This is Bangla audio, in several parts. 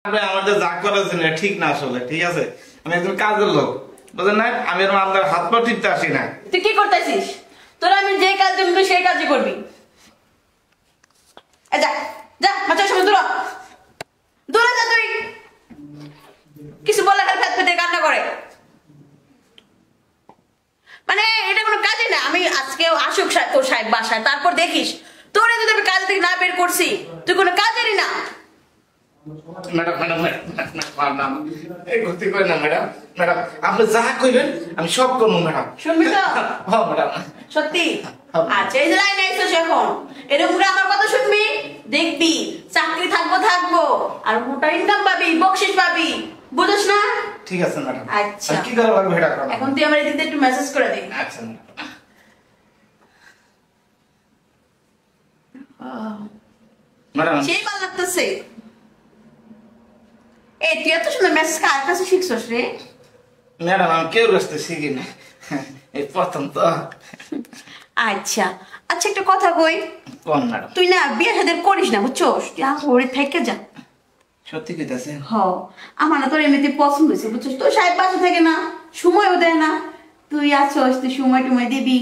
আমাদের যা করেছেন ঠিক না, আসলে ঠিক আছে। আমি একজন কাজের লোক, বুঝলেন না? আমি আপনার হাত পা টিপতে আসি না। তুই কি করতেছিস? তোরা আমি যে কাজ দেব তুই সেই কাজই করবি। যা যা, মাছের সময় দূর দূরে যা। তুই কিছু বললে খালি ফেট ফেটে কান্না করে। মানে এটা কোনো কাজই না। আমি আজকে আসুক তোর সাহেব বাসায়, তারপর দেখিস তোরে যদি আমি কাজ থেকে না বের করছি তুই কোনো কাজেরই না। ম্যাডাম ম্যাডাম ম্যাডাম এই গতি করে না ম্যাডাম। ম্যাডাম আপনি যা কইবেন আমি সব করবো ম্যাডাম। শুনবি তো? হ্যাঁ ম্যাডাম। সত্যি? আচ্ছা, এই যে লাইনে আইসোস এখন, এরকম করে আমার কথা শুনবি, দেখবি চাকরি থাকবো আর মোটা ইনকাম পাবি, বকশিস পাবি, বুঝছ না? ঠিক আছে ম্যাডাম। আচ্ছা কি করা লাগবে এটা করো। এখন তুই আমার এদিকে একটু মেসেজ করে দে। আচ্ছা ম্যাডাম। সেই ভালো লাগতেছে। এই তুই এত সুন্দর মেসেজ কার কাছে শিখছস রে? ম্যাডাম আমি কেউ রাস্তে শিখি না, এই প্রথম তো। আচ্ছা আচ্ছা, একটা কথা কই। কোন ম্যাডাম? তুই না বিয়ে শাদী করিস না, বুঝছস? তুই ঘরে থেকে যা। সত্যি কইতাছেন? হ, আমার না তোর এমনিতে পছন্দ হয়েছে, বুঝছস? তোর সাহেব বাসা থাকে না, সময়ও দেয় না। তুই আছস, তুই সময় টুময় দিবি,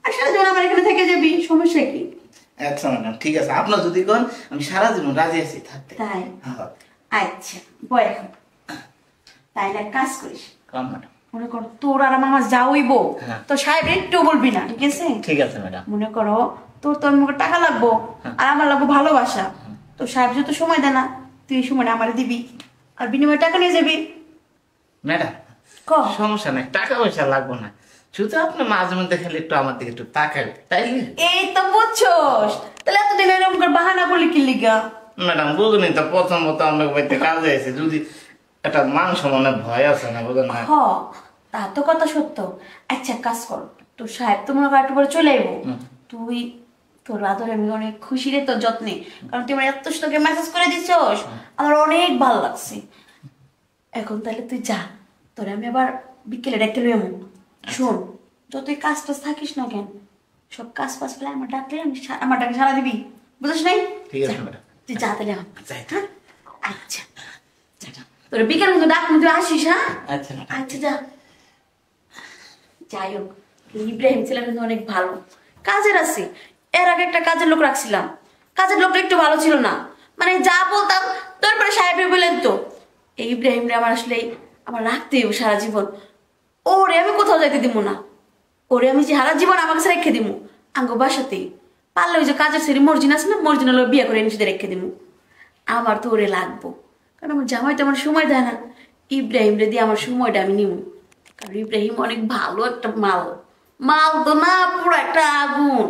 আর সারা জীবন আমার এখানে থেকে যাবি, সমস্যা কি? আচ্ছা ম্যাডাম ঠিক আছে, আপনার যদি কোন আমি সারা জীবন রাজি আছি থাকতে। তাই? হ্যাঁ। আচ্ছা বয় এখন। তাইলে এক কাজ করিস, কোন ম্যাডাম? মনে কর তোর আর আমার যা হইব, তোর সাহেব একটু বলবি না, ঠিক আছে? ঠিক আছে ম্যাডাম। মনে করো তোর মুখে টাকা লাগবো আর আমার লাগবো ভালোবাসা। তোর সাহেব যেহেতু সময় দেয় না, তুই এই সময়টা আমার দিবি আর বিনিময়ে টাকা নিয়ে যাবি। ম্যাডাম সমস্যা নাই, টাকা পয়সা লাগবো না, শুধু আপনি মাঝে মধ্যে খালি একটু আমার দিকে একটু তাকাবেন, তাইলে? এই তো বুঝছস, তাহলে এতদিন এরকম করে বাহানা করলি কি লিগা? ম্যাডাম বুঝুনি তো, প্রথম আপনার বাড়িতে কাজে আছে, যদি একটা মান সম্মানের ভয় আছে না, বুঝলেন না? হ, তা তো কথা সত্য। আচ্ছা কাজ কর, তোর সাহেব তো মনে কর একটু পরে চলে আইবো, তুই তোর আদরে আমি অনেক খুশি রে, তোর যত্নে, কারণ তুই আমার এত সুন্দর মেসেজ করে দিছস, আমার অনেক ভালো লাগছে। এখন তাহলে তুই যা, তোরে আমি আবার বিকেলে ডেকে লই এমন। শোন, যতই কাজ টাজ থাকিস না কেন, সব কাজ ফাজ ফেলে আমার ডাকলে আমার ডাকে সারা দিবি, বুঝছ নাই? ঠিক আছে ম্যাডাম। তুই যা তাহলে এখন। হ্যাঁ আচ্ছা তোর বিকেল মতো ডাক, তুই আসিস। হ্যাঁ আচ্ছা আচ্ছা যা। যাই হোক, ইব্রাহিম ছেলেটা কিন্তু অনেক ভালো কাজের আছে। এর আগে একটা কাজের লোক রাখছিলাম, কাজের লোকটা একটু ভালো ছিল না, মানে যা বলতাম তারপরে সাহেবের বলেন তো। এই ইব্রাহিম রে আমার আসলে আমার রাখতে হইব সারা জীবন। ওরে আমি কোথাও যাইতে দিব না, ওরে আমি যে সারা জীবন আমার কাছে রেখে দিব আঙ্গো বাসাতেই। পারলে ওই যে কাজের সেরি মর্জিন আছে না, মর্জিন হলো বিয়ে করে নিজেদের রেখে দিব। আমার তো ওরে লাগবো, কারণ আমার জামাই তো আমার সময় দেয় না। ইব্রাহিম রে দিয়ে আমার সময়টা আমি নিব, কারণ ইব্রাহিম অনেক ভালো একটা মাল তো না, পুরো একটা আগুন।